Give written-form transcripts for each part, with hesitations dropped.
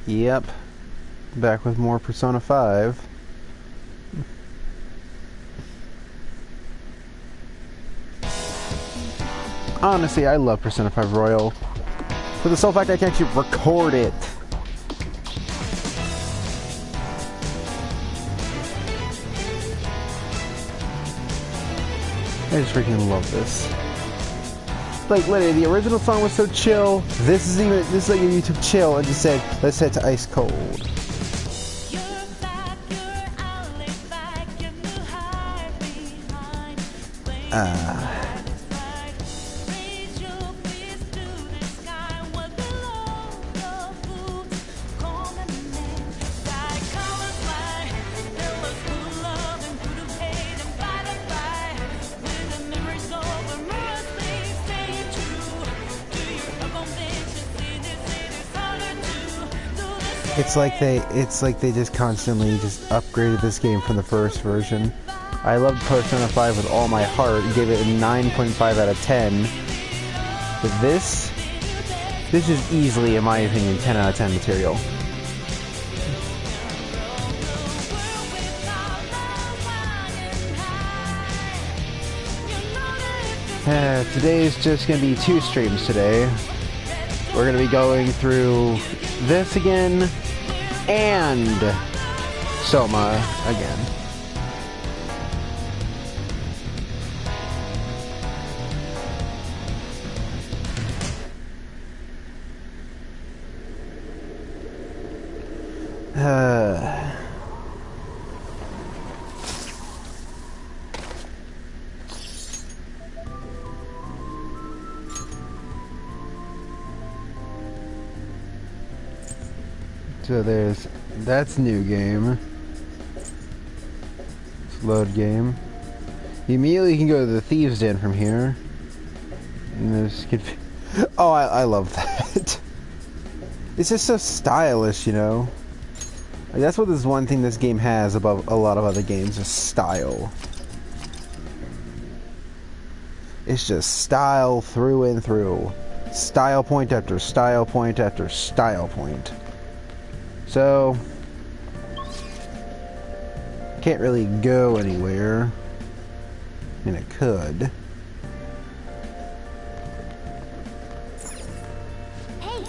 Yep. Back with more Persona 5. Honestly, I love Persona 5 Royal. For the sole fact I can actually record it. I just freaking love this. Like literally, the original song was so chill. This is like a YouTube chill and just said, let's head to Ice Cold. It's like they just constantly just upgraded this game from the first version. I loved Persona 5 with all my heart, gave it a 9.5 out of 10. But this is easily, in my opinion, 10 out of 10 material. Today's just gonna be 2 streams today. We're gonna be going through this again and Soma again. So that's new game. It's load game. You immediately can go to the Thieves' Den from here. And there's oh, I love that. It's just so stylish, you know? Like, that's what this one thing this game has above a lot of other games, is style. It's just style through and through. Style point after style point after style point. So, can't really go anywhere. I mean, it could. Hey.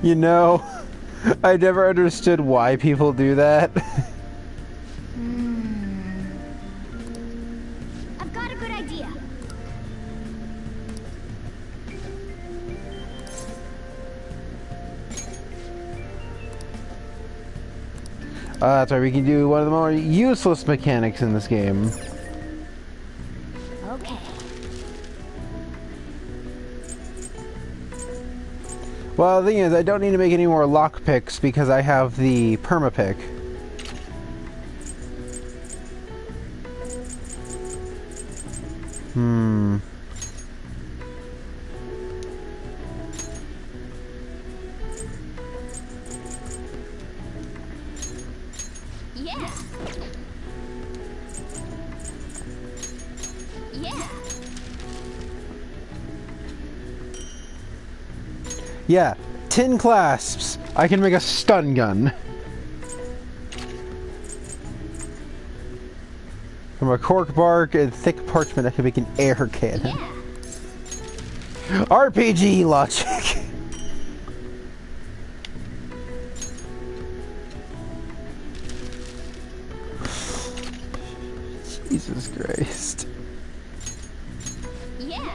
You know, I never understood why people do that. I've got a good idea. That's right, we can do one of the more useless mechanics in this game. Okay. Well, the thing is, I don't need to make any more lockpicks because I have the perma-pick. Yeah. Yeah. Yeah, 10 clasps. I can make a stun gun. From a cork bark and thick parchment, I can make an air cannon. Yeah. RPG logic. Jesus Christ. Yeah.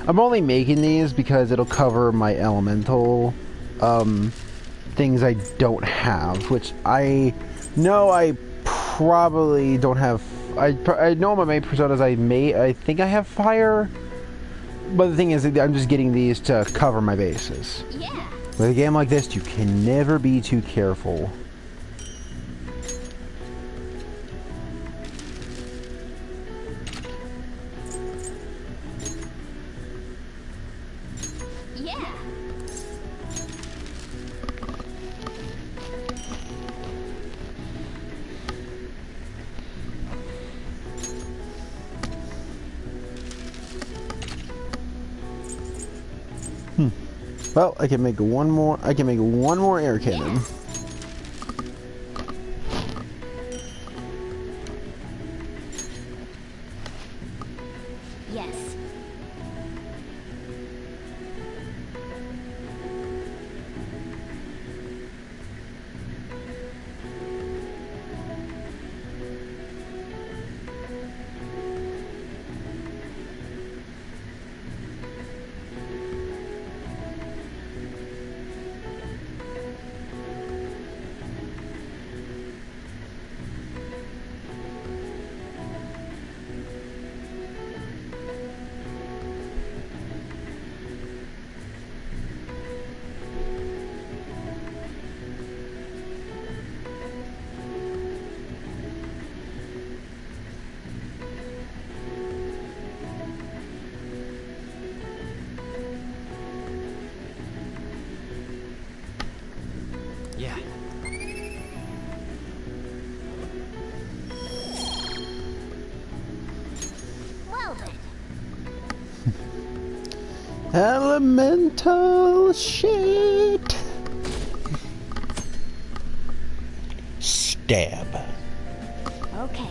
I'm only making these because it'll cover my elemental things I don't have, which I know I probably don't have. I know my main personas I think I have fire, but the thing is I'm just getting these to cover my bases. Yeah. With a game like this, you can never be too careful. Yeah. Well, I can make one more. I can make one more air cannon. Yes. Yeah. Well then. Elemental shit. Stab. Okay.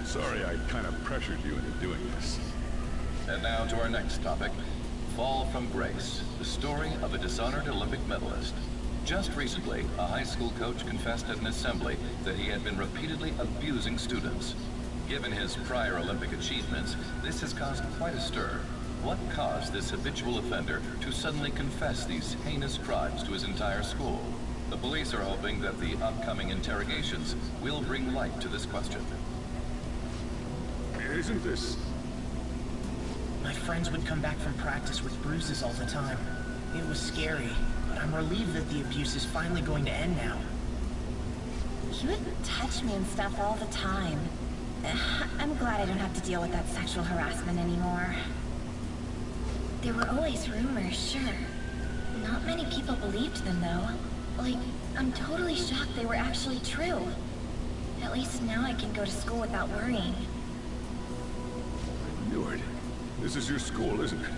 Sorry, I kind of pressured you into doing this. And now to our next topic, Fall from Grace, the story of a dishonored Olympic medalist. Just recently, a high school coach confessed at an assembly that he had been repeatedly abusing students. Given his prior Olympic achievements, this has caused quite a stir. What caused this habitual offender to suddenly confess these heinous crimes to his entire school? The police are hoping that the upcoming interrogations will bring light to this question. Isn't this... My friends would come back from practice with bruises all the time. It was scary, but I'm relieved that the abuse is finally going to end now. He would touch me and stuff all the time. I'm glad I don't have to deal with that sexual harassment anymore. There were always rumors, sure. Not many people believed them, though. Like, I'm totally shocked they were actually true. At least now I can go to school without worrying. I knew it. This is your school, isn't it?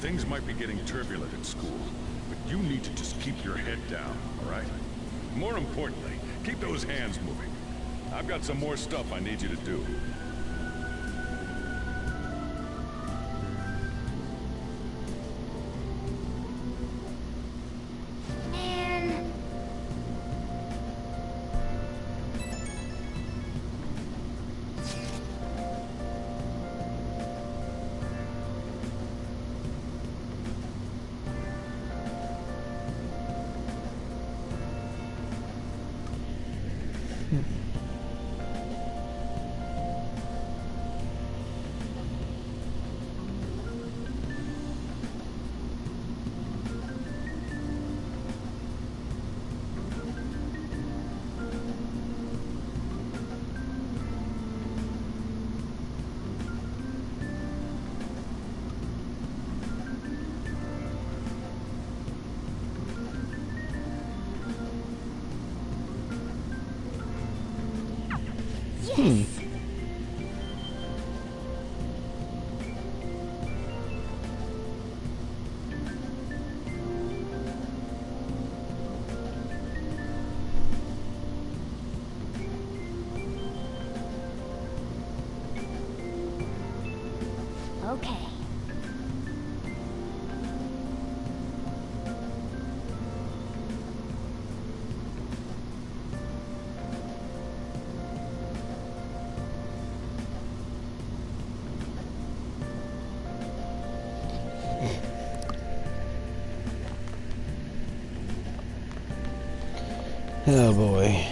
Things might be getting turbulent at school, but you need to just keep your head down, all right? More importantly, keep those hands moving. I've got some more stuff I need you to do. And... Yes! Okay. Oh boy.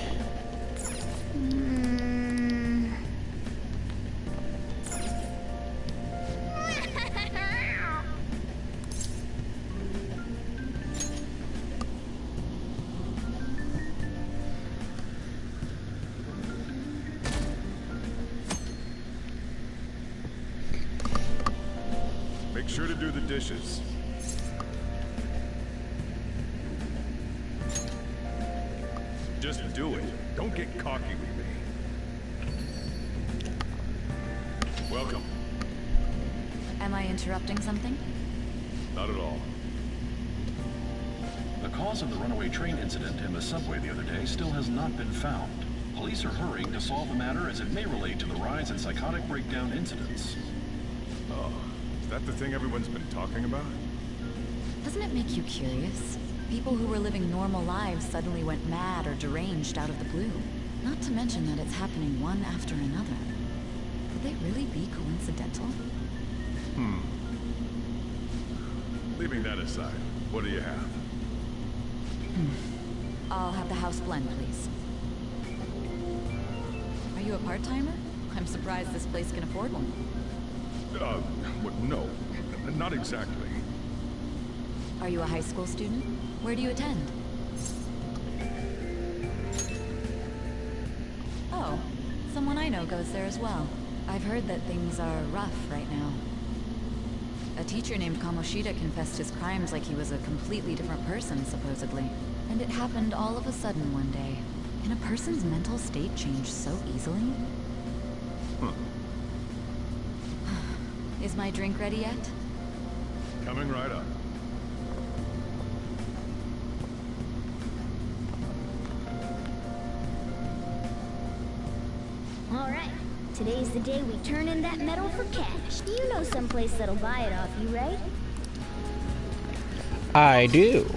Make sure to do the dishes. Just do it. Don't get cocky with me. Welcome. Am I interrupting something? Not at all. The cause of the runaway train incident in the subway the other day still has not been found. Police are hurrying to solve the matter as it may relate to the rise in psychotic breakdown incidents. Oh, is that the thing everyone's been talking about? Doesn't it make you curious? People who were living normal lives suddenly went mad or deranged out of the blue. Not to mention that it's happening one after another. Could they really be coincidental? Leaving that aside, what do you have? I'll have the house blend, please. Are you a part-timer? I'm surprised this place can afford one. No, not exactly. Are you a high school student? Where do you attend? Oh, someone I know goes there as well. I've heard that things are rough right now. A teacher named Kamoshida confessed his crimes like he was a completely different person, supposedly. And it happened all of a sudden one day. Can a person's mental state change so easily? Is my drink ready yet? Coming right up. All right. Today's the day we turn in that metal for cash. You know someplace that'll buy it off you, right? I do.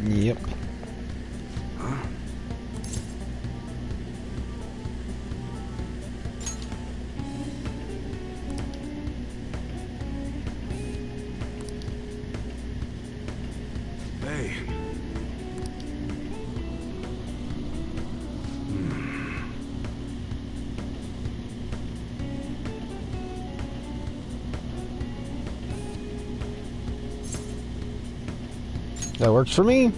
Yep. Hey. That works for me.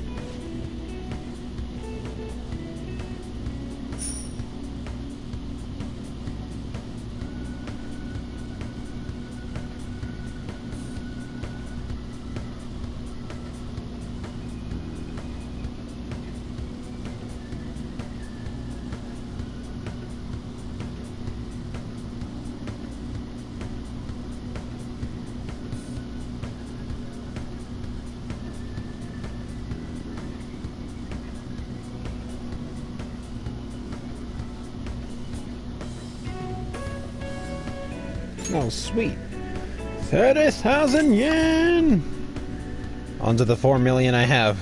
Oh, sweet. 30,000 yen! Onto the 4 million I have.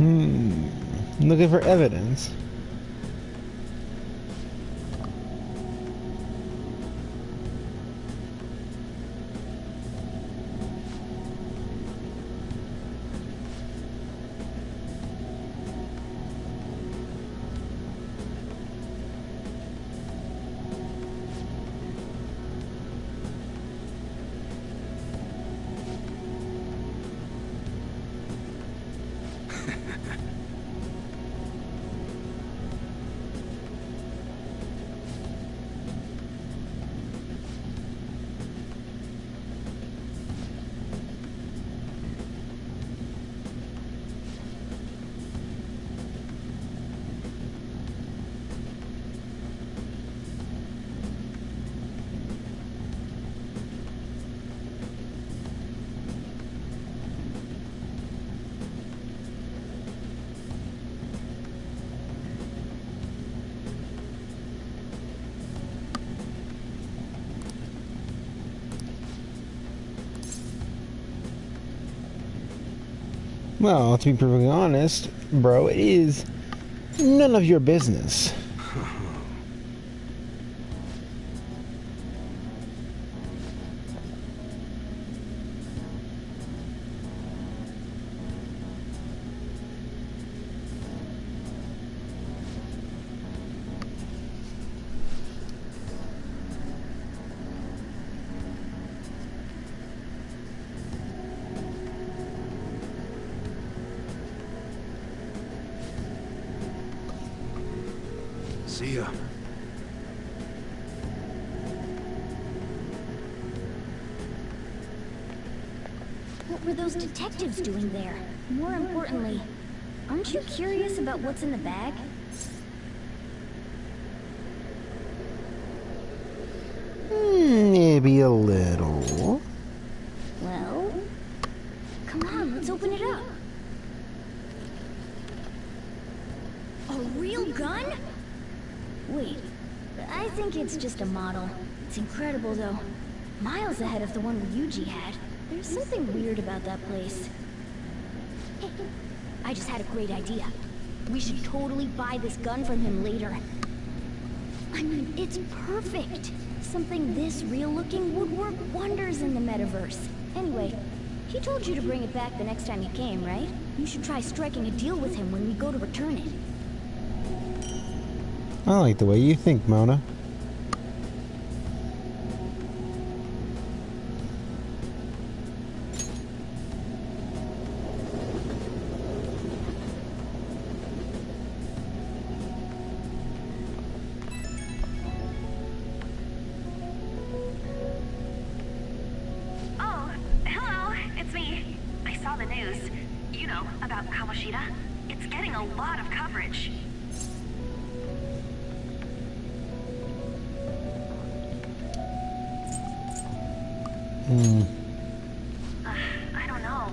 Looking for evidence. Well, to be perfectly honest, bro, it is none of your business. See ya. What were those detectives doing there? More importantly, aren't you curious about what's in the bag? Maybe a little. Well, come on, let's open it up. A real gun? Wait, I think it's just a model. It's incredible, though. Miles ahead of the one Ryuji had. There's something weird about that place. Hey, I just had a great idea. We should totally buy this gun from him later. I mean, it's perfect. Something this real-looking would work wonders in the metaverse. Anyway, he told you to bring it back the next time you came, right? You should try striking a deal with him when we go to return it. I like the way you think, Mona. Oh, hello, it's me. I saw the news. You know, about Kamoshida. It's getting a lot of coverage. I don't know.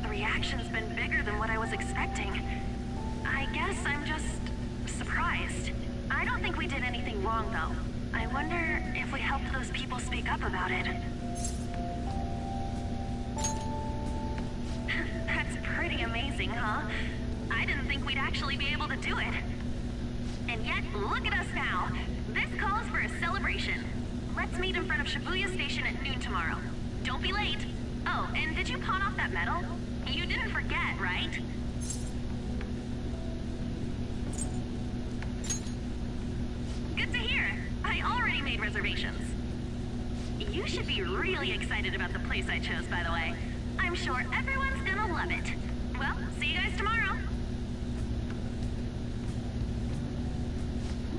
The reaction's been bigger than what I was expecting. I guess I'm just surprised. I don't think we did anything wrong, though. I wonder if we helped those people speak up about it. That's pretty amazing, huh? I didn't think we'd actually be able to do it. And yet, look at us now. This calls for a celebration. Let's meet in front of Shibuya Station at noon tomorrow. Don't be late. Oh, and did you pawn off that medal? You didn't forget, right? Good to hear. I already made reservations. You should be really excited about the place I chose, by the way. I'm sure everyone's gonna love it. Well, see you guys tomorrow.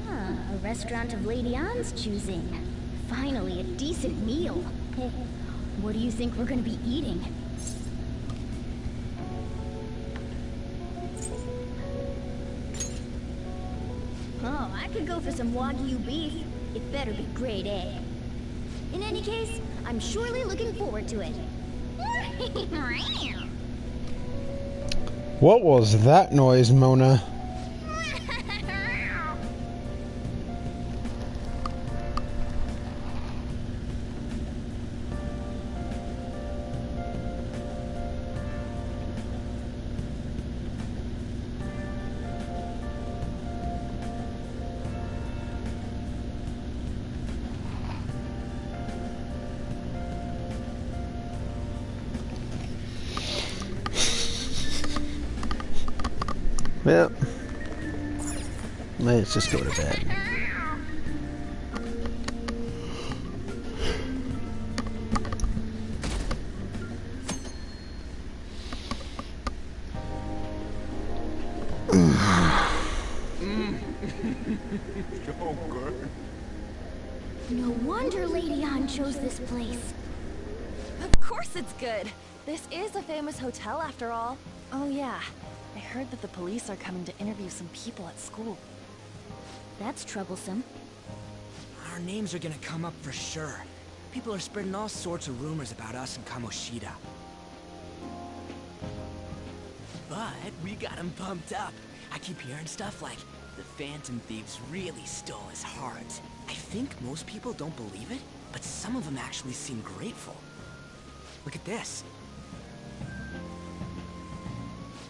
Ah, a restaurant of Lady Ann's choosing. Finally, a decent meal. Hey, what do you think we're gonna be eating? Oh, I could go for some Wagyu beef. It better be grade A. In any case, I'm surely looking forward to it. What was that noise, Mona? Well, let's just go to bed. So good. No wonder Lady Ann chose this place. Of course it's good. This is a famous hotel after all. Oh yeah, I heard that the police are coming to interview some people at school. That's troublesome. Our names are gonna come up for sure. People are spreading all sorts of rumors about us and Kamoshida. But we got him pumped up. I keep hearing stuff like, the Phantom Thieves really stole his heart. I think most people don't believe it, but some of them actually seem grateful. Look at this.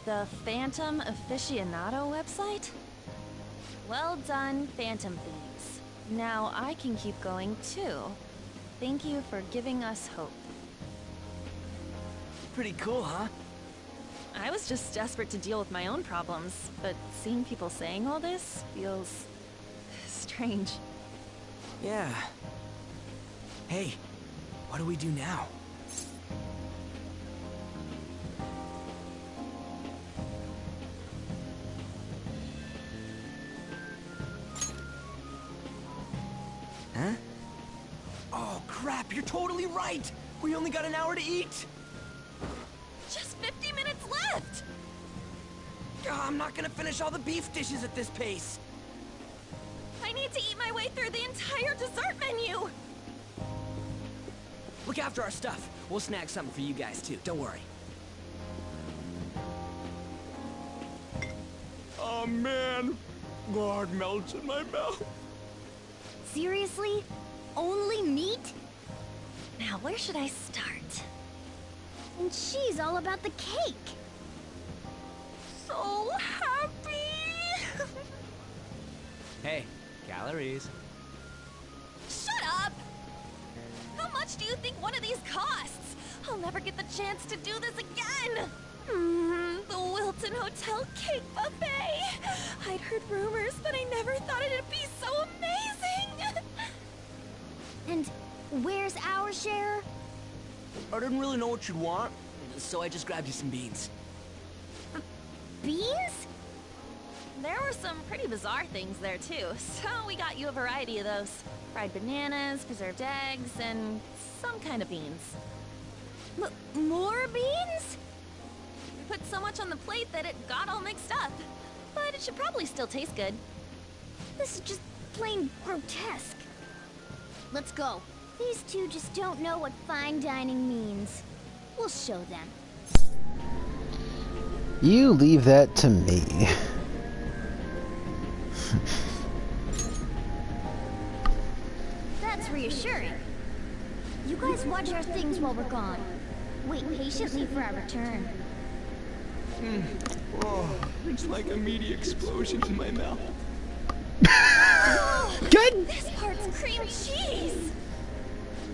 The Phantom Aficionado website? Well done, Phantom Thieves. Now I can keep going too. Thank you for giving us hope. Pretty cool, huh? I was just desperate to deal with my own problems, but seeing people saying all this feels strange. Yeah. Hey, what do we do now? Huh? Oh crap, you're totally right! We only got an hour to eat! Just 50 minutes left! I'm not gonna finish all the beef dishes at this pace! I need to eat my way through the entire dessert menu! Look after our stuff. We'll snag something for you guys too, don't worry. Oh man, God melts in my mouth. Seriously? Only meat? Now where should I start? And she's all about the cake. So happy! Hey, calories. Shut up! How much do you think one of these costs? I'll never get the chance to do this again! The Wilton Hotel Cake Buffet! I'd heard rumors, but I never thought it'd be so amazing! And where's our share? I didn't really know what you'd want, so I just grabbed you some beans. Beans? There were some pretty bizarre things there too, so we got you a variety of those. Fried bananas, preserved eggs, and some kind of beans. More beans? We put so much on the plate that it got all mixed up. But it should probably still taste good. This is just plain grotesque. Let's go. These two just don't know what fine dining means. We'll show them. You leave that to me. That's reassuring. You guys watch our things while we're gone. Wait patiently for our return. Oh, it's like a meaty explosion in my mouth. Good. This part's cream cheese!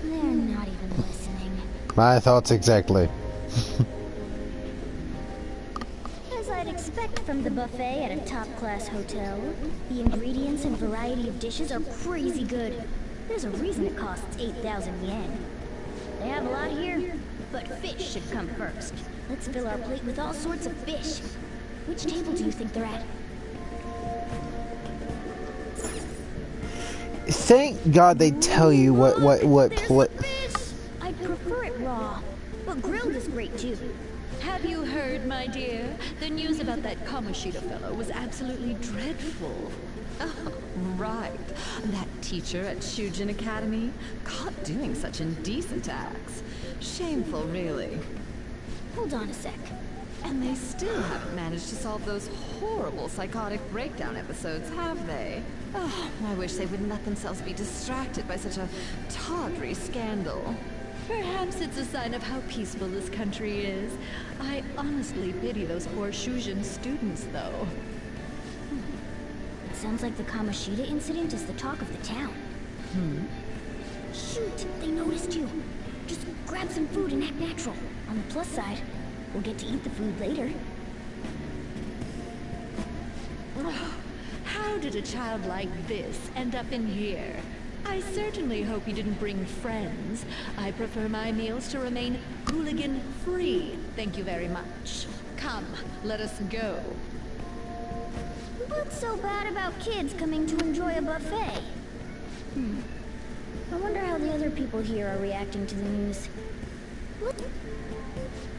They're not even listening. My thoughts exactly. As I'd expect from the buffet at a top-class hotel, the ingredients and variety of dishes are crazy good. There's a reason it costs 8,000 yen. They have a lot here, but fish should come first. Let's fill our plate with all sorts of fish. Which table do you think they're at? Thank God they tell you what I'd prefer it raw, but grilled is great too. Have you heard, my dear? The news about that Kamoshida fellow was absolutely dreadful. Oh, right. That teacher at Shujin Academy, caught doing such indecent acts. Shameful, really. Hold on a sec. And they still haven't managed to solve those horrible psychotic breakdown episodes, have they? Oh, I wish they wouldn't let themselves be distracted by such a tawdry scandal. Perhaps it's a sign of how peaceful this country is. I honestly pity those poor Shujin students, though. It sounds like the Kamoshida incident is the talk of the town. Shoot, they noticed you. Just grab some food and act natural. On the plus side, we'll get to eat the food later. How did a child like this end up in here? I certainly hope you didn't bring friends. I prefer my meals to remain hooligan-free. Thank you very much. Come, let us go. What's so bad about kids coming to enjoy a buffet? I wonder how the other people here are reacting to the news. Look.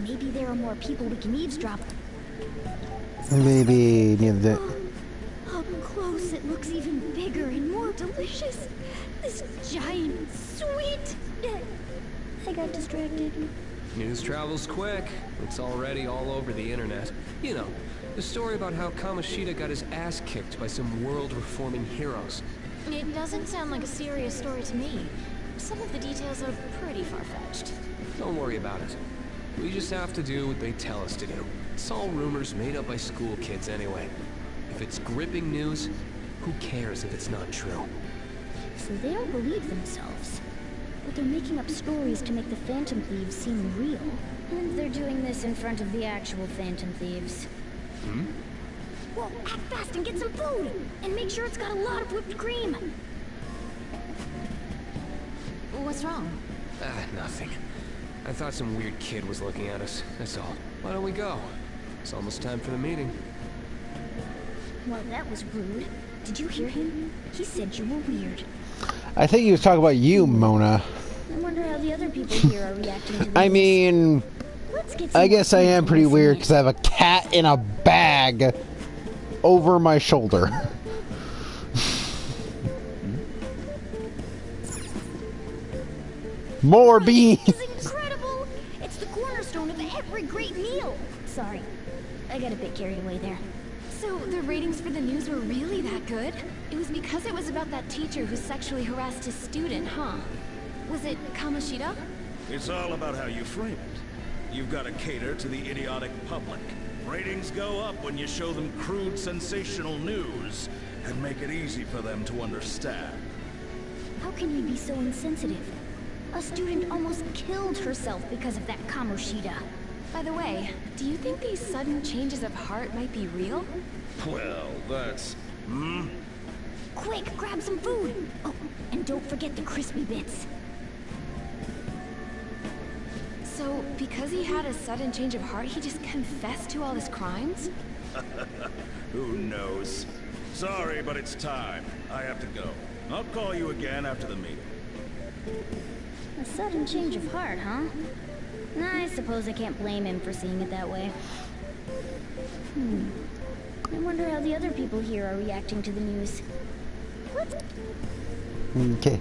Maybe there are more people we can eavesdrop. Maybe near the. Up close, it looks even bigger and more delicious. This giant, sweet. I got distracted. News travels quick. It's already all over the internet. You know, the story about how Kamoshida got his ass kicked by some world-reforming heroes. It doesn't sound like a serious story to me. Some of the details are pretty far-fetched. Don't worry about it. We just have to do what they tell us to do. It's all rumors made up by school kids anyway. If it's gripping news, who cares if it's not true? So they don't believe themselves. But they're making up stories to make the Phantom Thieves seem real. And they're doing this in front of the actual Phantom Thieves. Well, act fast and get some food! And make sure it's got a lot of whipped cream! What's wrong? Nothing. I thought some weird kid was looking at us, that's all. Why don't we go? It's almost time for the meeting. Well, that was rude. Did you hear him? He said you were weird. I think he was talking about you, Mona. I wonder how the other people here are reacting to this. I mean, I guess I am pretty weird because I have a cat in a bag over my shoulder. More beans! It's incredible! It's the cornerstone of every great meal! Sorry, I got a bit carried away there. So the ratings for the news were really that good? It was because it was about that teacher who sexually harassed his student, huh? Was it Kamoshida? It's all about how you frame it. You've got to cater to the idiotic public. Ratings go up when you show them crude, sensational news and make it easy for them to understand. How can you be so insensitive? A student almost killed herself because of that Kamoshida. By the way, do you think these sudden changes of heart might be real? Well, that's... Quick, grab some food! Oh, and don't forget the crispy bits. So, because he had a sudden change of heart, he just confessed to all his crimes? Who knows? Sorry, but it's time. I have to go. I'll call you again after the meeting. A sudden change of heart, huh? I suppose I can't blame him for seeing it that way. I wonder how the other people here are reacting to the news. What? Okay.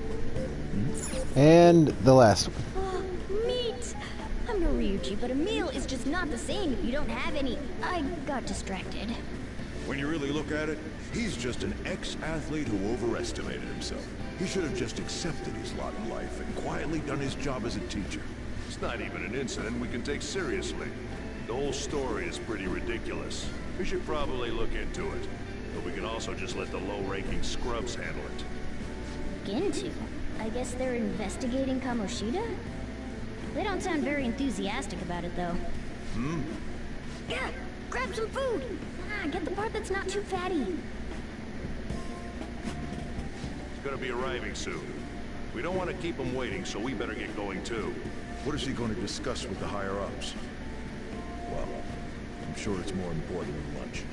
And the last one. Oh, meat! I'm no Ryuji, but a meal is just not the same if you don't have any. I got distracted. When you really look at it, he's just an ex-athlete who overestimated himself. He should have just accepted his lot in life and quietly done his job as a teacher. It's not even an incident we can take seriously. The whole story is pretty ridiculous. We should probably look into it. But we can also just let the low-ranking scrubs handle it. Look into? I guess they're investigating Kamoshida? They don't sound very enthusiastic about it, though. Yeah, grab some food! Get the part that's not too fatty. He's gonna be arriving soon. We don't want to keep him waiting, so we better get going too. What is he going to discuss with the higher-ups? Well, I'm sure it's more important than lunch.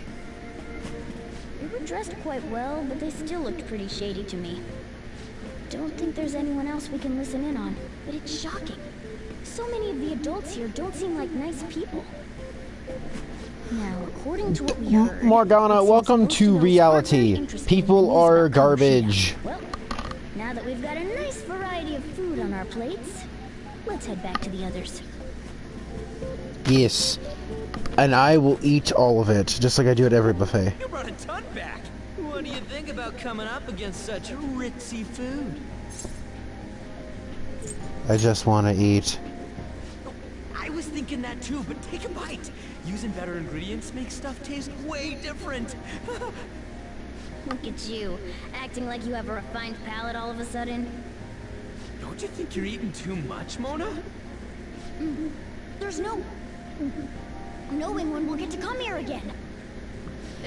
They were dressed quite well, but they still looked pretty shady to me. Don't think there's anyone else we can listen in on, but it's shocking. So many of the adults here don't seem like nice people. Now, according to what we heard... Morgana, welcome to reality. People are garbage. Well, now that we've got a nice variety of food on our plates, let's head back to the others. Yes. And I will eat all of it, just like I do at every buffet. You brought a ton back. What do you think about coming up against such ritzy food? I just want to eat. I was thinking that too, but take a bite. Using better ingredients makes stuff taste way different. Look at you, acting like you have a refined palate all of a sudden. Don't you think you're eating too much, Mona? There's no knowing when we'll get to come here again.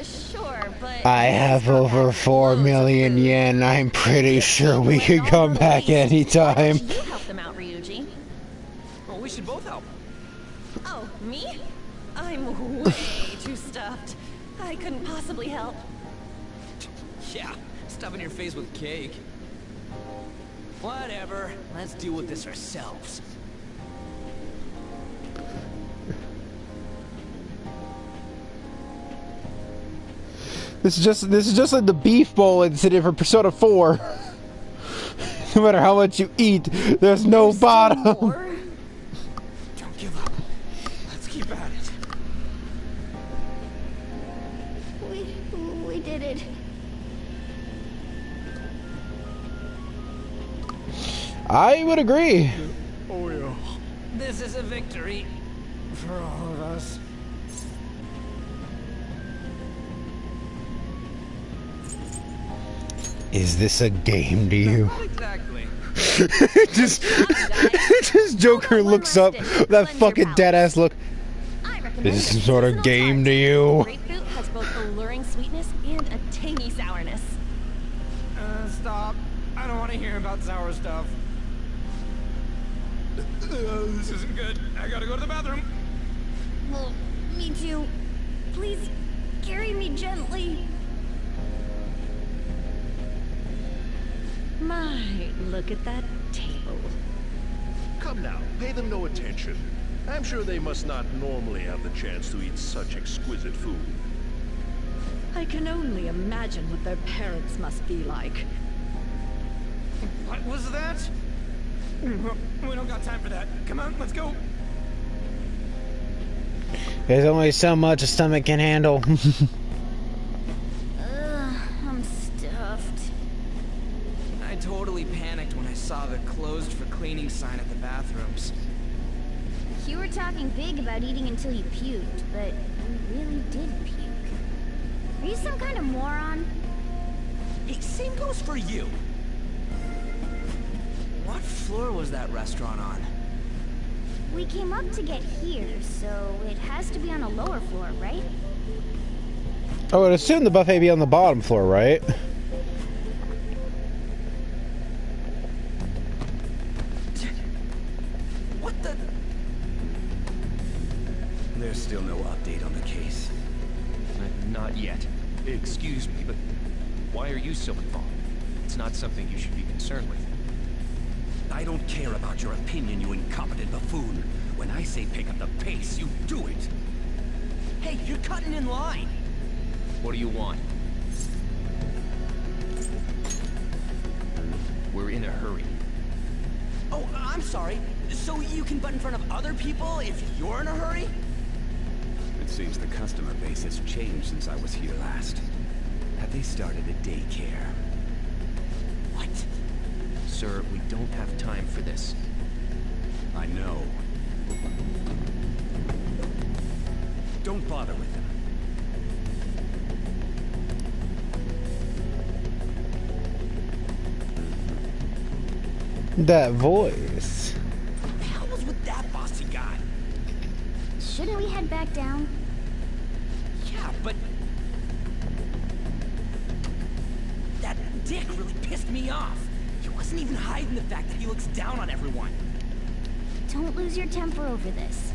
Sure, but... I have over 4 million yen. I'm pretty sure we could come back anytime. You help them out, Ryuji. Well, we should both help. Oh, me? I'm way too stuffed. I couldn't possibly help. Yeah, stuffing your face with cake. Whatever, let's deal with this ourselves. This is just like the beef bowl incident for Persona 4. No matter how much you eat, there's no bottom. Don't give up. Let's keep at it. We did it. I would agree. Oh yeah. This is a victory for all of us. Is this a game to you? Not exactly. just Joker looks up with that fucking dead-ass look. This is some sort of game to you. Grapefruit has both alluring sweetness and a tangy sourness. Stop. I don't want to hear about sour stuff. This isn't good. I gotta go to the bathroom. Well, me too. Please carry me gently. My, look at that table. Come now, pay them no attention. I'm sure they must not normally have the chance to eat such exquisite food. I can only imagine what their parents must be like. What was that? We don't got time for that. Come on, let's go. There's only so much a stomach can handle. I'm stuffed. I totally panicked when I saw the closed for cleaning sign at the bathrooms. You were talking big about eating until you puked, but you really did puke. Are you some kind of moron? Hey, same goes for you. What floor was that restaurant on? We came up to get here, so it has to be on a lower floor, right? I would assume the buffet be on the bottom floor, right? What the? There's still no update on the case. Not yet. Excuse me, but why are you so involved? It's not something you should be concerned with. I don't care about your opinion, you incompetent buffoon. When I say pick up the pace, you do it. Hey, you're cutting in line. What do you want? We're in a hurry. Oh, I'm sorry. So you can butt in front of other people if you're in a hurry? It seems the customer base has changed since I was here last. Have they started a daycare? What? Sir, we don't have time for this. I know. Don't bother with them. That voice. What the hell was with that bossy guy? Shouldn't we head back down? Yeah, but... that dick really pissed me off. He wasn't even hiding the fact that he looks down on everyone. Don't lose your temper over this.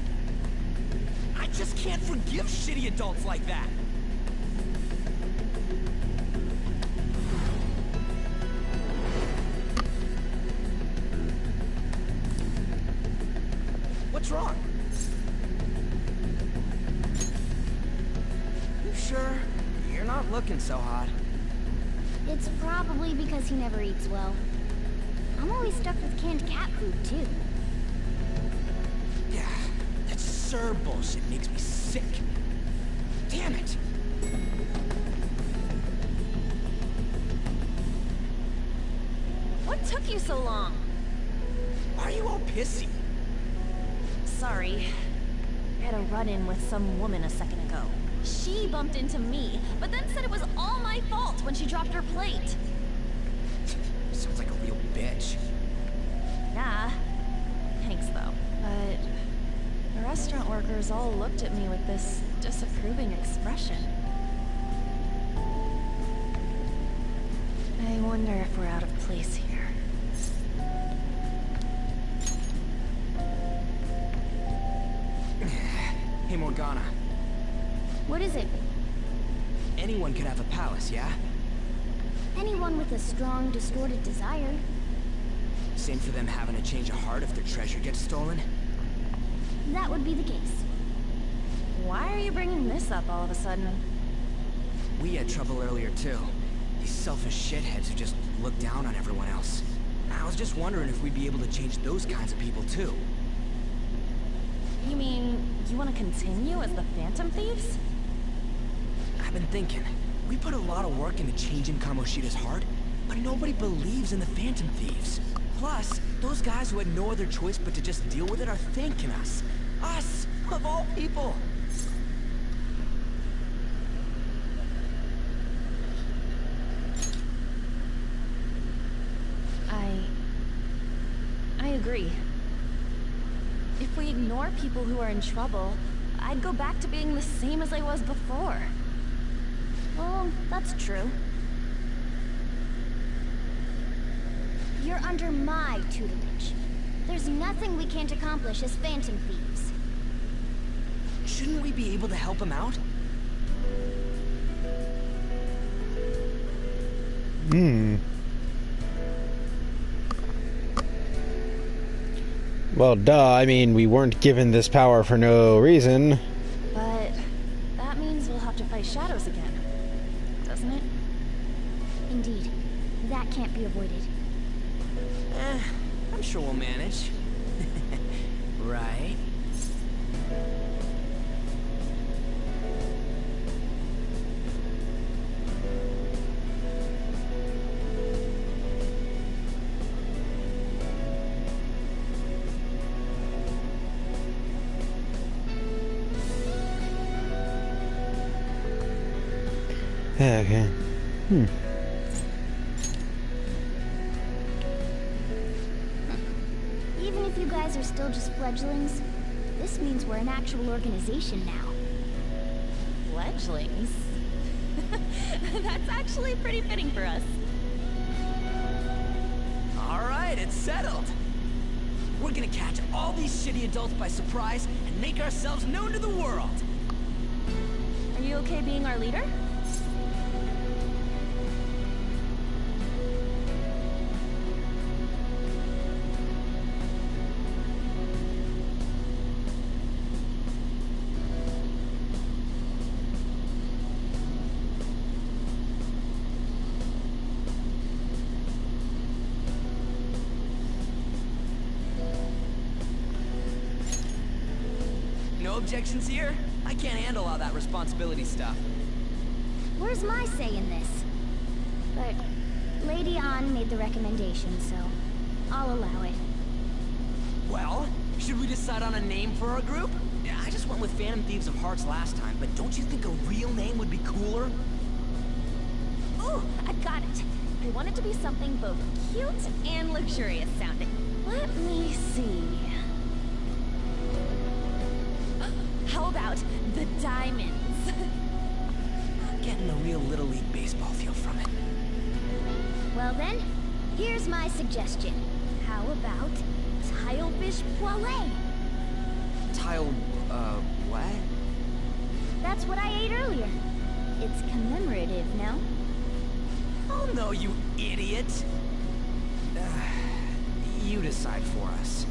I just can't forgive shitty adults like that. What's wrong? You sure? You're not looking so hot. It's probably because he never eats well. I'm always stuck with canned cat food, too. Yeah, that Sir bullshit makes me sick. Damn it! What took you so long? Why are you all pissy? Sorry. I had a run-in with some woman a second ago. She bumped into me, but then said it was all my fault when she dropped her plate. Sounds like a real bitch. Yeah. Thanks, though. But the restaurant workers all looked at me with this disapproving expression. wonder if we're out of place here. Hey, Morgana. What is it? Anyone could have a palace, yeah? Anyone with a strong, distorted desire. Same for them having a change of heart if their treasure gets stolen? That would be the case. Why are you bringing this up all of a sudden? We had trouble earlier, too. These selfish shitheads who just look down on everyone else. I was just wondering if we'd be able to change those kinds of people, too. You mean, you want to continue as the Phantom Thieves? I've been thinking. We put a lot of work into changing Kamoshida's heart, but nobody believes in the Phantom Thieves. Plus, those guys who had no other choice but to just deal with it are thanking us. Us, of all people. I agree. If we ignore people who are in trouble, I'd go back to being the same as I was before. Well, that's true. You're under my tutelage. There's nothing we can't accomplish as Phantom Thieves. Shouldn't we be able to help him out? Well, duh. I mean, we weren't given this power for no reason. But that means we'll have to fight shadows again, doesn't it? Indeed. That can't be avoided. I'm sure we'll manage. Right? Okay. Even if you guys are still just fledglings, this means we're an actual organization now. Fledglings? That's actually pretty fitting for us. Alright, it's settled. We're gonna catch all these shitty adults by surprise and make ourselves known to the world. Are you okay being our leader? No objections here? I can't handle all that responsibility stuff. Where's my say in this? But Lady An made the recommendation, so I'll allow it. Well, should we decide on a name for our group? Yeah, I just went with Phantom Thieves of Hearts last time, but don't you think a real name would be cooler? Ooh, I've got it. I want it to be something both cute and luxurious sounding. Let me see. How about the Diamonds? Getting a real Little League Baseball feel from it. Well then, here's my suggestion. How about Tilefish Poêlée? What? That's what I ate earlier. It's commemorative, no? Oh no, you idiot! You decide for us.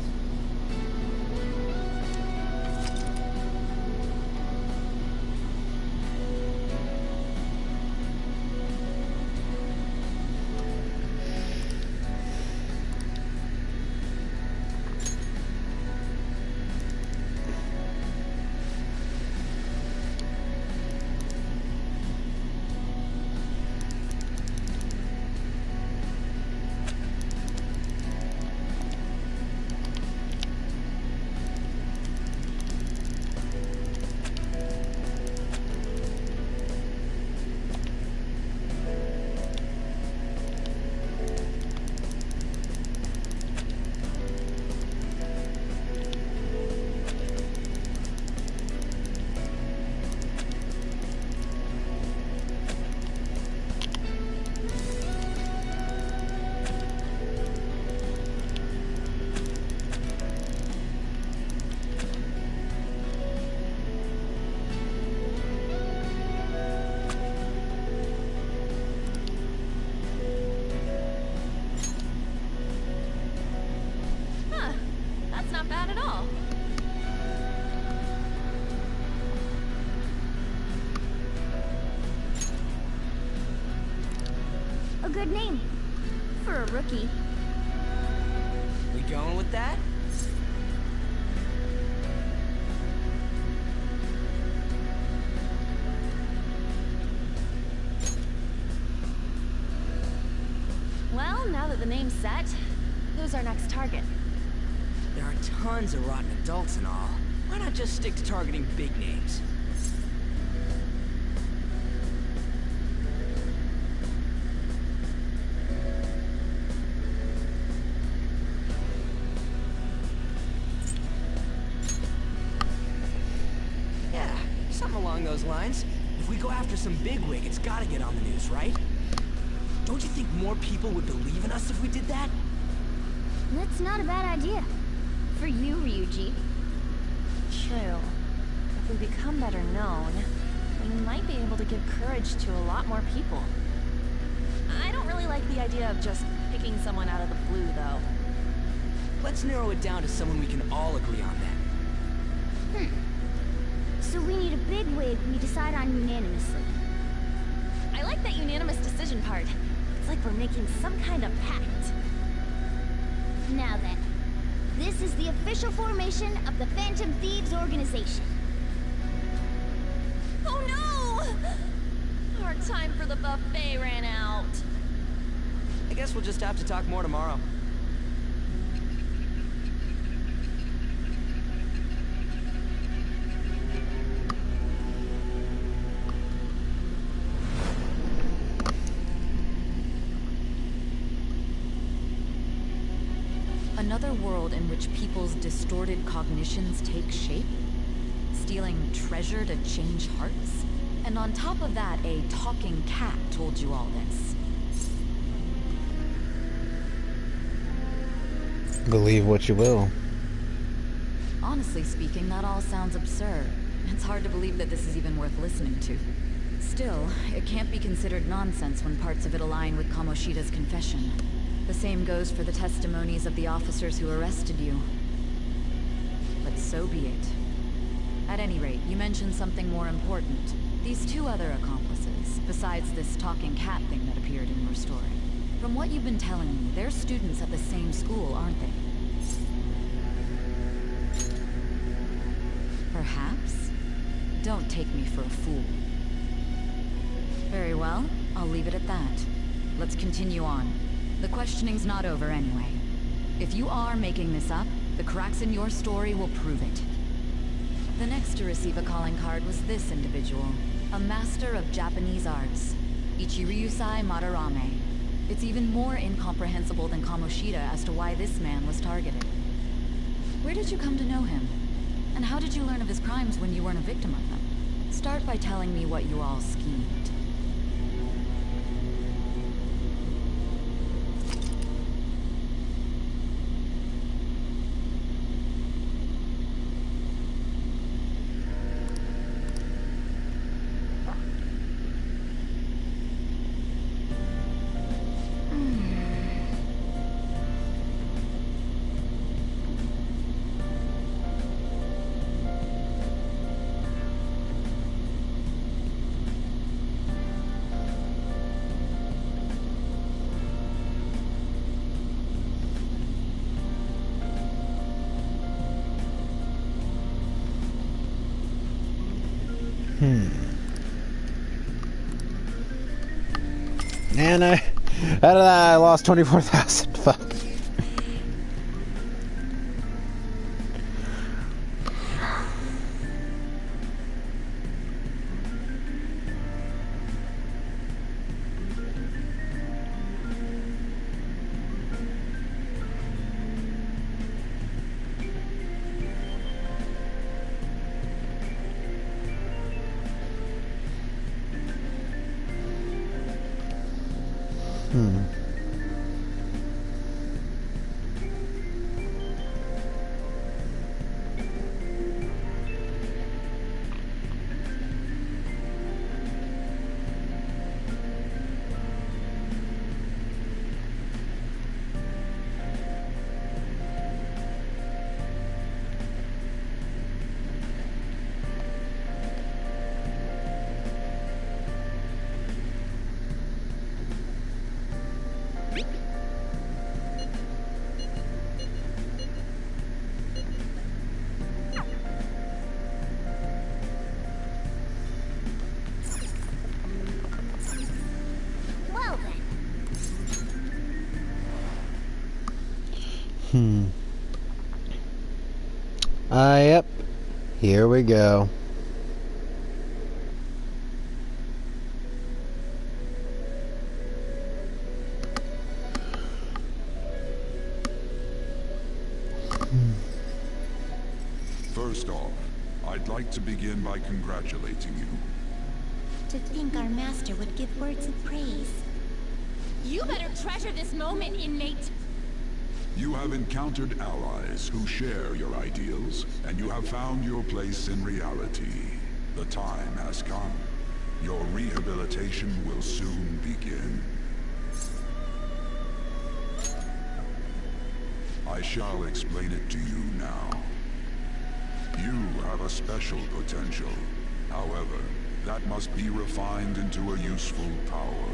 A good name. For a rookie. We going with that? Well, now that the name's set, who's our next target? There are tons of rotten adults and all. Why not just stick to targeting big names? Yeah, something along those lines. If we go after some bigwig, it's gotta get on the news, right? Don't you think more people would believe in us if we did that? That's not a bad idea. For you, Ryuji. True. If we become better known, we might be able to give courage to a lot more people. I don't really like the idea of just picking someone out of the blue, though. Let's narrow it down to someone we can all agree on then. So we need a bigwig we decide on unanimously. I like that unanimous decision part. It's like we're making some kind of pact. Now then, this is the official formation of the Phantom Thieves organization. Oh no! Our time for the buffet ran out. I guess we'll just have to talk more tomorrow. Another world in which people's distorted cognitions take shape? Stealing treasure to change hearts? And on top of that, a talking cat told you all this. Believe what you will. Honestly speaking, that all sounds absurd. It's hard to believe that this is even worth listening to. Still, it can't be considered nonsense when parts of it align with Kamoshida's confession. The same goes for the testimonies of the officers who arrested you. But so be it. At any rate, you mentioned something more important. These two other accomplices, besides this talking cat thing that appeared in your story. From what you've been telling me, they're students at the same school, aren't they? Perhaps? Don't take me for a fool. Very well, I'll leave it at that. Let's continue on. The questioning's not over anyway. If you are making this up, the cracks in your story will prove it. The next to receive a calling card was this individual, a master of Japanese arts, Ichiryusai Madarame. It's even more incomprehensible than Kamoshida as to why this man was targeted. Where did you come to know him? And how did you learn of his crimes when you weren't a victim of them? Start by telling me what you all schemed. And out of that, I lost 24,000. Fuck. Yep. Here we go. First off, I'd like to begin by congratulating you. To think our master would give words of praise. You better treasure this moment, inmate. You have encountered allies who share your ideals, and you have found your place in reality. The time has come. Your rehabilitation will soon begin. I shall explain it to you now. You have a special potential. However, that must be refined into a useful power.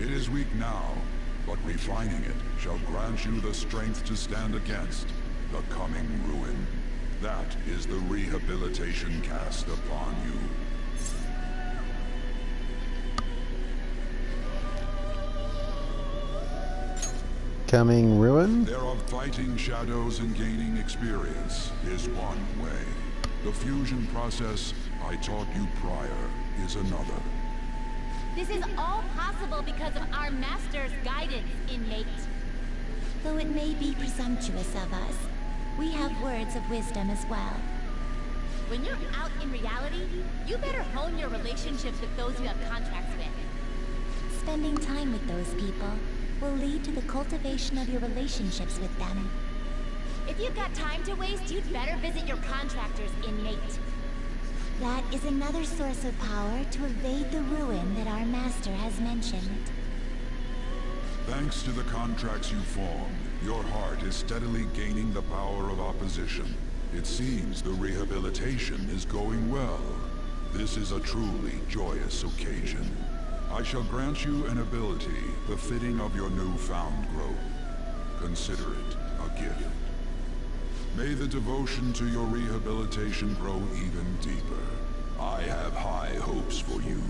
It is weak now, but refining it shall grant you the strength to stand against the coming ruin. That is the rehabilitation cast upon you. Coming ruin? There are fighting shadows and gaining experience is one way. The fusion process I taught you prior is another. This is all possible because of our master's guidance, inmate. Though it may be presumptuous of us, we have words of wisdom as well. When you're out in reality, you better hone your relationships with those you have contracts with. Spending time with those people will lead to the cultivation of your relationships with them. If you've got time to waste, you'd better visit your contractors, inmate. That is another source of power to evade the ruin that our master has mentioned. Thanks to the contracts you formed, your heart is steadily gaining the power of opposition. It seems the rehabilitation is going well. This is a truly joyous occasion. I shall grant you an ability befitting of your newfound growth. Consider it a gift. May the devotion to your rehabilitation grow even deeper. I have high hopes for you.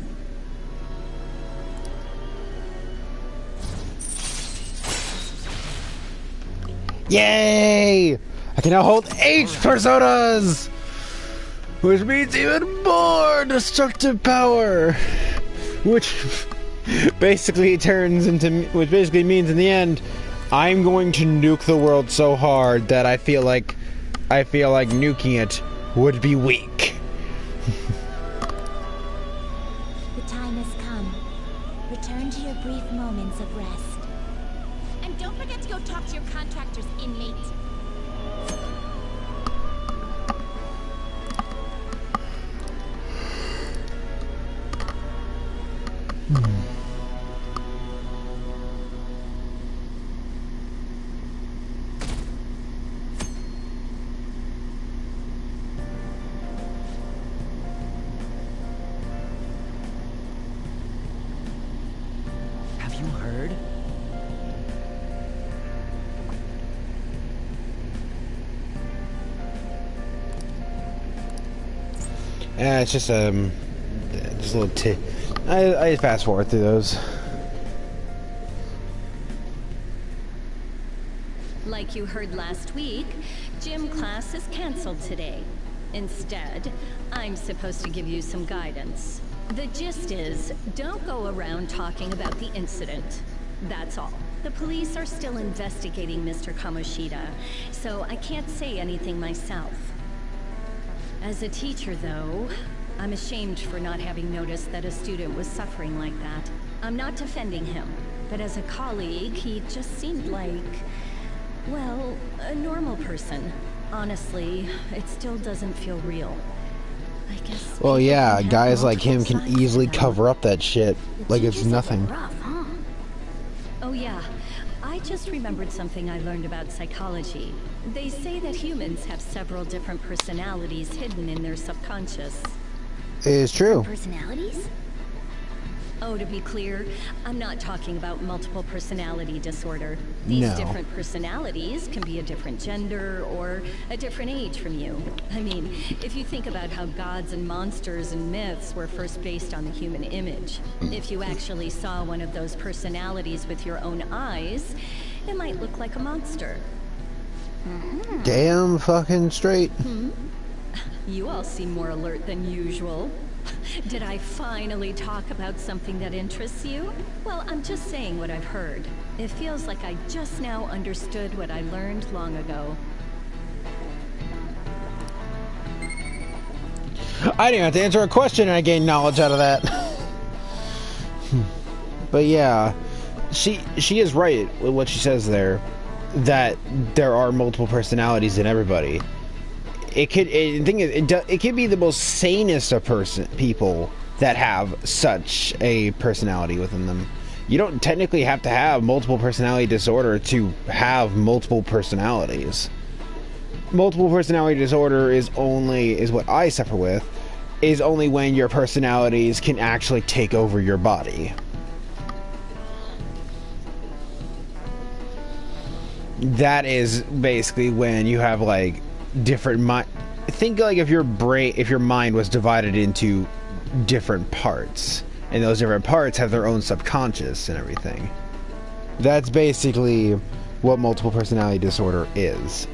Yay! I can now hold H personas! Which means even more destructive power! Which basically which basically means in the end, I'm going to nuke the world so hard that I feel like nuking it would be weak. The time has come. Return to your brief moments of rest. And don't forget to go talk to your contractors, inmate. Have you heard? Yeah, it's just a little tip. I fast forward through those. Like you heard last week, gym class is canceled today. Instead, I'm supposed to give you some guidance. The gist is, don't go around talking about the incident. That's all. The police are still investigating Mr. Kamoshida, so I can't say anything myself. As a teacher, though, I'm ashamed for not having noticed that a student was suffering like that. I'm not defending him, but as a colleague, he just seemed like, well, a normal person. Honestly, it still doesn't feel real. I guess. Well, yeah, guys like him can easily cover up that shit like it's nothing. Rough, huh? Oh yeah, I just remembered something I learned about psychology. They say that humans have several different personalities hidden in their subconscious. It is true. Personalities? Oh, to be clear, I'm not talking about multiple personality disorder. These different personalities can be a different gender or a different age from you. I mean, if you think about how gods and monsters and myths were first based on the human image, if you actually saw one of those personalities with your own eyes, it might look like a monster. Damn fucking straight. You all seem more alert than usual. Did I finally talk about something that interests you? Well, I'm just saying what I've heard. It feels like I just now understood what I learned long ago. I didn't have to answer a question and I gained knowledge out of that. But yeah, she is right with what she says there, that there are multiple personalities in everybody. It could be the most sanest of people that have such a personality within them. You don't technically have to have multiple personality disorder to have multiple personalities. Multiple personality disorder is what I suffer with, is only when your personalities can actually take over your body. That is basically when you have like different mind. Think like if your mind was divided into different parts, and those different parts have their own subconscious and everything. That's basically what multiple personality disorder is.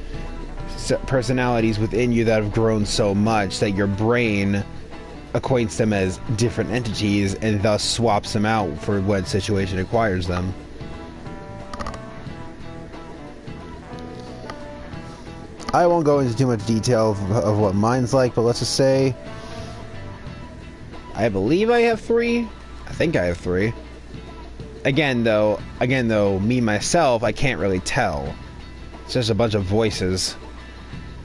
Personalities within you that have grown so much that your brain acquaints them as different entities and thus swaps them out for what situation requires them. I won't go into too much detail of what mine's like, but let's just say I believe I have 3. I think I have 3. Again though, me myself, I can't really tell. It's just a bunch of voices.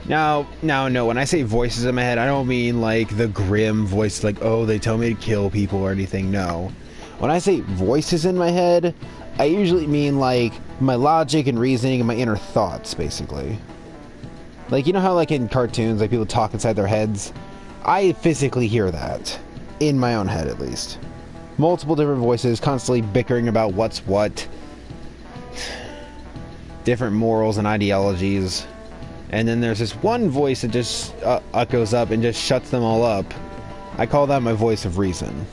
Now, no, when I say voices in my head, I don't mean like the grim voice, like, oh, they tell me to kill people or anything, no. When I say voices in my head, I usually mean like my logic and reasoning and my inner thoughts, basically. Like, you know how like in cartoons, like people talk inside their heads? I physically hear that. In my own head, at least. Multiple different voices constantly bickering about what's what. Different morals and ideologies. And then there's this one voice that just goes up and just shuts them all up. I call that my voice of reason.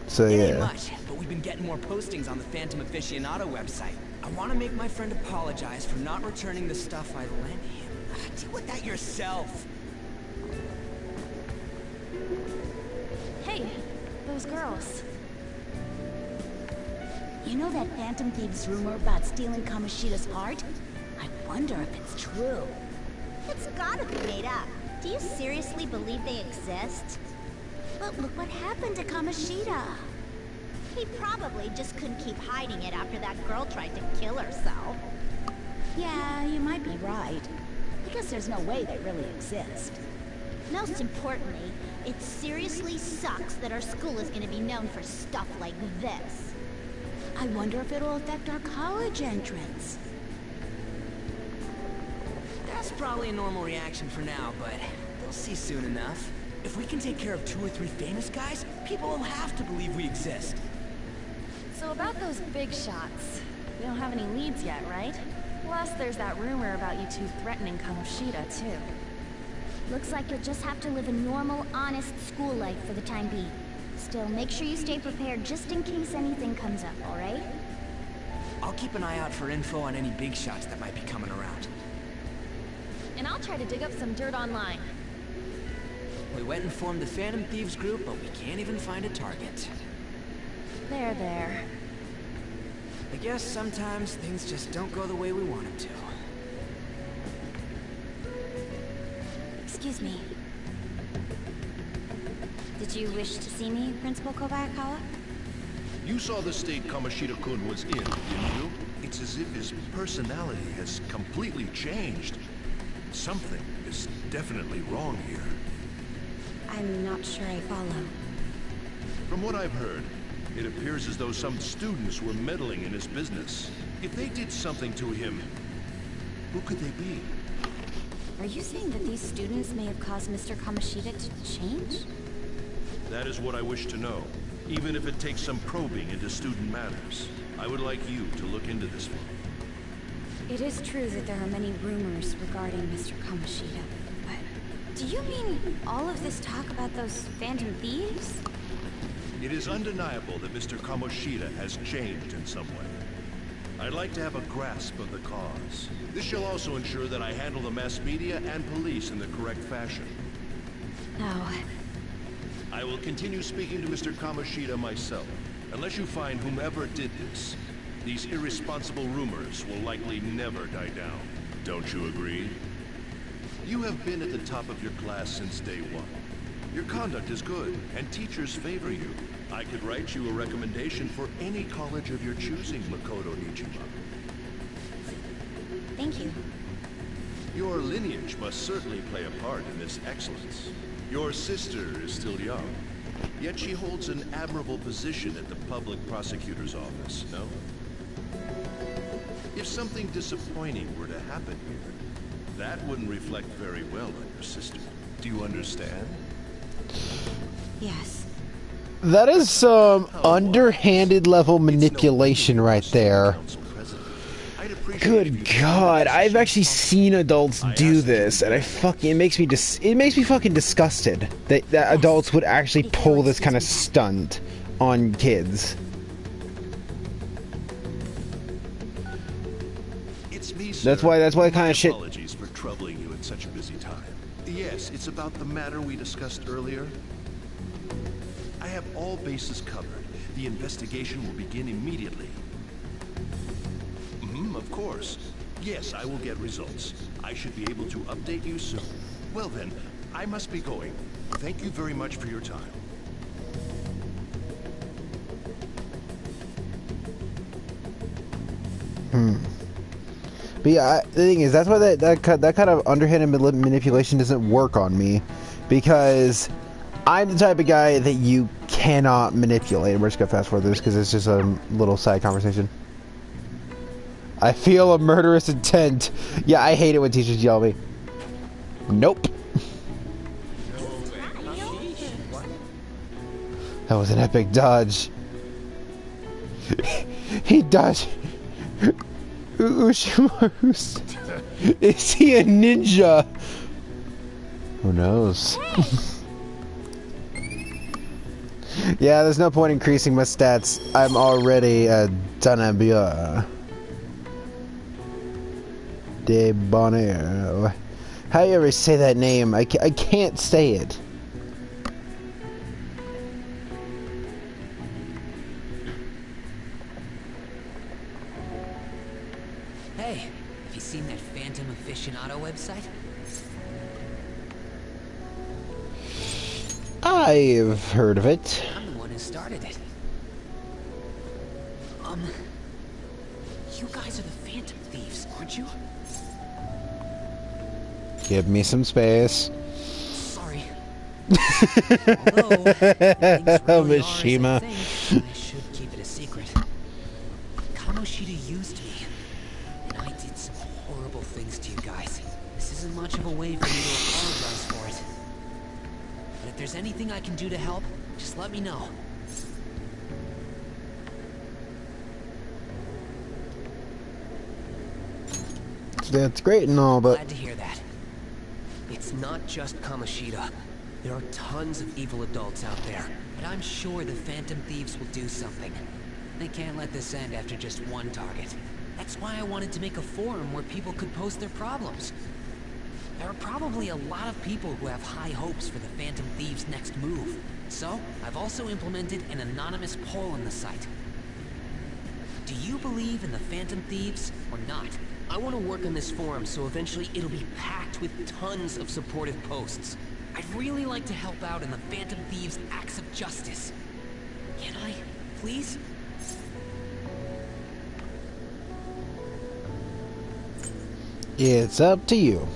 So It ain't yeah. much, but we've been getting more postings on the Phantom Aficionado website. I want to make my friend apologize for not returning the stuff I lent him. Deal with that yourself. Hey, those girls. You know that Phantom Thieves rumor about stealing Kamoshida's heart? I wonder if it's true. It's gotta be made up. Do you seriously believe they exist? But look what happened to Kamoshida. He probably just couldn't keep hiding it after that girl tried to kill herself. Yeah, you might be right. I guess there's no way they really exist. Most importantly, it seriously sucks that our school is gonna be known for stuff like this. I wonder if it'll affect our college entrance. That's probably a normal reaction for now, but they'll see soon enough. If we can take care of 2 or 3 famous guys, people will have to believe we exist. So about those big shots, we don't have any leads yet, right? Plus, there's that rumor about you 2 threatening Kamoshida, too. Looks like you'll just have to live a normal, honest school life for the time being. Still, make sure you stay prepared just in case anything comes up, alright? I'll keep an eye out for info on any big shots that might be coming around. And I'll try to dig up some dirt online. We went and formed the Phantom Thieves group, but we can't even find a target. There. I guess sometimes things just don't go the way we want them to. Excuse me. Did you wish to see me, Principal Kobayakawa? You saw the state Kamoshida-kun was in, didn't you? It's as if his personality has completely changed. Something is definitely wrong here. I'm not sure I follow. From what I've heard, it appears as though some students were meddling in his business. If they did something to him, who could they be? Are you saying that these students may have caused Mr. Kamoshida to change? That is what I wish to know, even if it takes some probing into student matters. I would like you to look into this for me. It is true that there are many rumors regarding Mr. Kamoshida, but do you mean all of this talk about those Phantom Thieves? It is undeniable that Mr. Kamoshida has changed in some way. I'd like to have a grasp of the cause. This shall also ensure that I handle the mass media and police in the correct fashion. No. I will continue speaking to Mr. Kamoshida myself. Unless you find whomever did this, these irresponsible rumors will likely never die down. Don't you agree? You have been at the top of your class since day one. Your conduct is good, and teachers favor you. I could write you a recommendation for any college of your choosing, Makoto Nichima. Thank you. Your lineage must certainly play a part in this excellence. Your sister is still young, yet she holds an admirable position at the public prosecutor's office, no? If something disappointing were to happen here, that wouldn't reflect very well on your sister. Do you understand? Yes. That is some underhanded level manipulation right there. Good God, I've actually seen adults do this, and it makes me fucking disgusted that adults would actually pull this kind of stunt on kids. It's me, sir. That's why kind of shit. Apologies for troubling you at such a busy time. Yes, it's about the matter we discussed earlier. I have all bases covered. The investigation will begin immediately. Of course. Yes, I will get results. I should be able to update you soon. Well then, I must be going. Thank you very much for your time. But yeah, the thing is, that's why that kind of underhanded manipulation doesn't work on me, because I'm the type of guy that you cannot manipulate. We're just gonna fast forward this because it's just a little side conversation. I feel a murderous intent. Yeah, I hate it when teachers yell at me. Nope. That was an epic dodge. He dodged. Ushimaru's. Is he a ninja? Who knows? Yeah, there's no point increasing my stats. I'm already a Danabia. De Bonheur. How do you ever say that name? I can't say it. Hey, have you seen that Phantom Aficionado website? I've heard of it. I'm the one who started it. You guys are the Phantom Thieves, aren't you? Give me some space. Sorry. Although, really Mishima. I should keep it a secret. Kamoshida used me, and I did some horrible things to you guys. This isn't much of a way for me to apologize for it. But if there's anything I can do to help, just let me know. That's great and all, but Glad to hear that. It's not just Kamoshida. There are tons of evil adults out there, but I'm sure the Phantom Thieves will do something. They can't let this end after just one target. That's why I wanted to make a forum where people could post their problems. There are probably a lot of people who have high hopes for the Phantom Thieves' next move. So, I've also implemented an anonymous poll on the site. Do you believe in the Phantom Thieves or not? I want to work on this forum so eventually it'll be packed with tons of supportive posts. I'd really like to help out in the Phantom Thieves' acts of justice. Can I, please? it's up to you.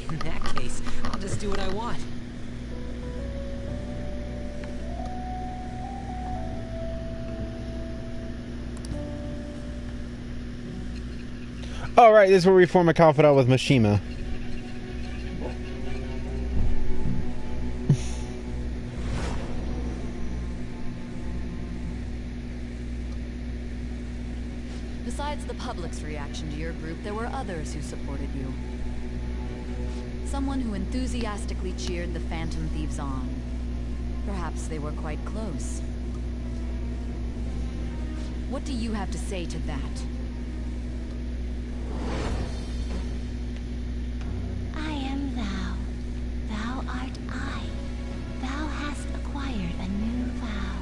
In that case, I'll just do what I want. Alright, this is where we form a confidant with Mishima. Besides the public's reaction to your group, there were others who supported you. Someone who enthusiastically cheered the Phantom Thieves on. Perhaps they were quite close. What do you have to say to that? I am thou. Thou art I. Thou hast acquired a new vow.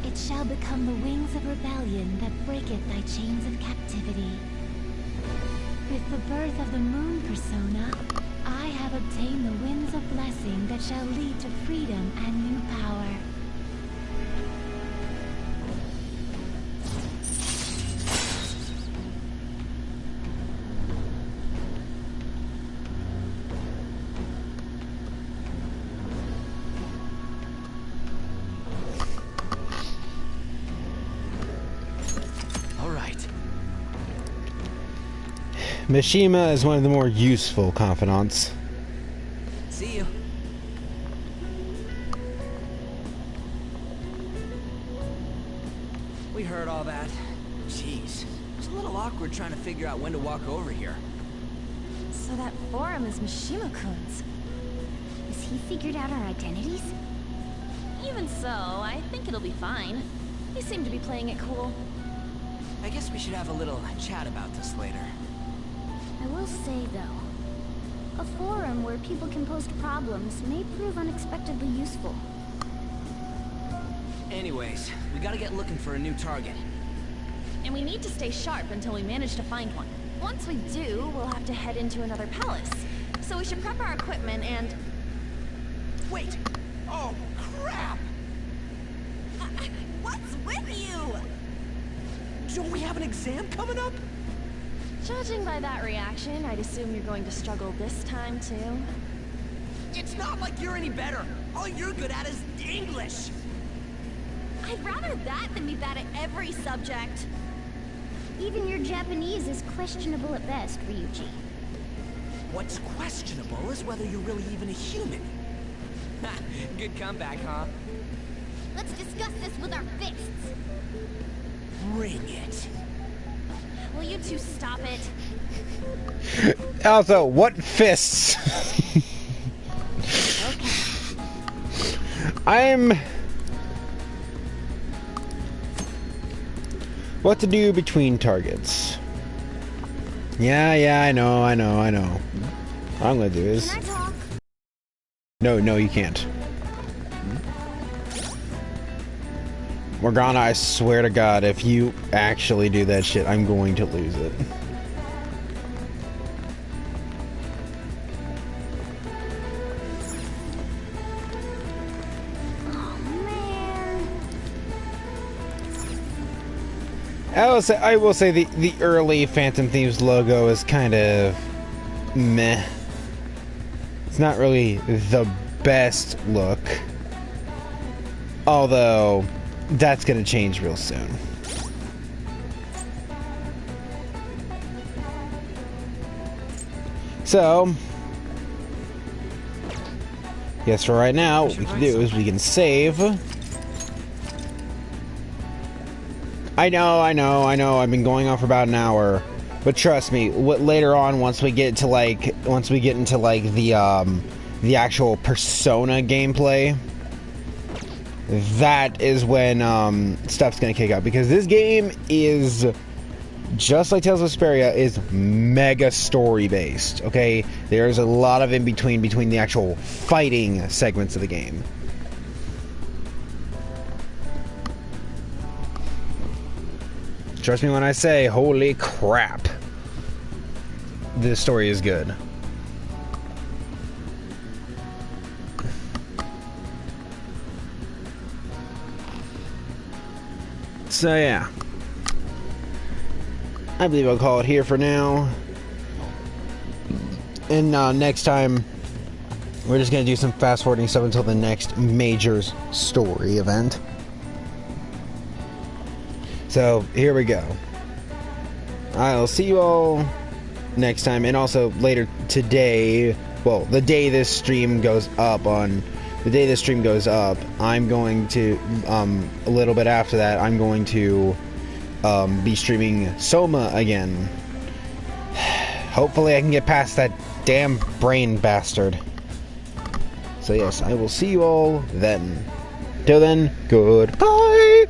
It shall become the wings of rebellion that breaketh thy chains of captivity. With the birth of the moon persona, I have obtained the winds of blessing that shall lead to freedom and new power. Mishima is one of the more useful confidants. See you. We heard all that. Jeez. It's a little awkward trying to figure out when to walk over here. So that forum is Mishima-kun's. Has he figured out our identities? Even so, I think it'll be fine. You seem to be playing it cool. I guess we should have a little chat about this later. I will say, though, a forum where people can post problems may prove unexpectedly useful. Anyways, we gotta get looking for a new target. And we need to stay sharp until we manage to find one. Once we do, we'll have to head into another palace. So we should prep our equipment and... Wait! Oh, crap! What's with you? Don't we have an exam coming up? Judging by that reaction, I'd assume you're going to struggle this time, too. It's not like you're any better. All you're good at is English. I'd rather that than be bad at every subject. Even your Japanese is questionable at best, Ryuji. What's questionable is whether you're really even a human. Good comeback, huh? Let's discuss this with our fists. Bring it. Will you two stop it? Also, what fists? I'm... What to do between targets. Yeah, I know. What I'm gonna do is... Can I talk? No, you can't. Morgana, I swear to God, if you actually do that shit, I'm going to lose it. I will say the early Phantom Thieves logo is kind of meh. It's not really the best look. Although that's gonna change real soon. So, yes, for right now, what we can do is we can save. I know, I've been going on for about an hour. But trust me, later on, once we get into like the actual Persona gameplay, that is when stuff's gonna kick up, because this game is, just like Tales of Vesperia, is mega story based. Okay, there's a lot of in between the actual fighting segments of the game. Trust me when I say, holy crap, this story is good. So yeah, I believe I'll call it here for now. And next time, we're just gonna do some fast forwarding stuff until the next major story event. So here we go. I'll see you all next time, and also later today. Well, the day this stream goes up, I'm going to a little bit after that, I'm going to be streaming Soma again. Hopefully I can get past that damn brain bastard. So yes, I will see you all then. Till then, goodbye!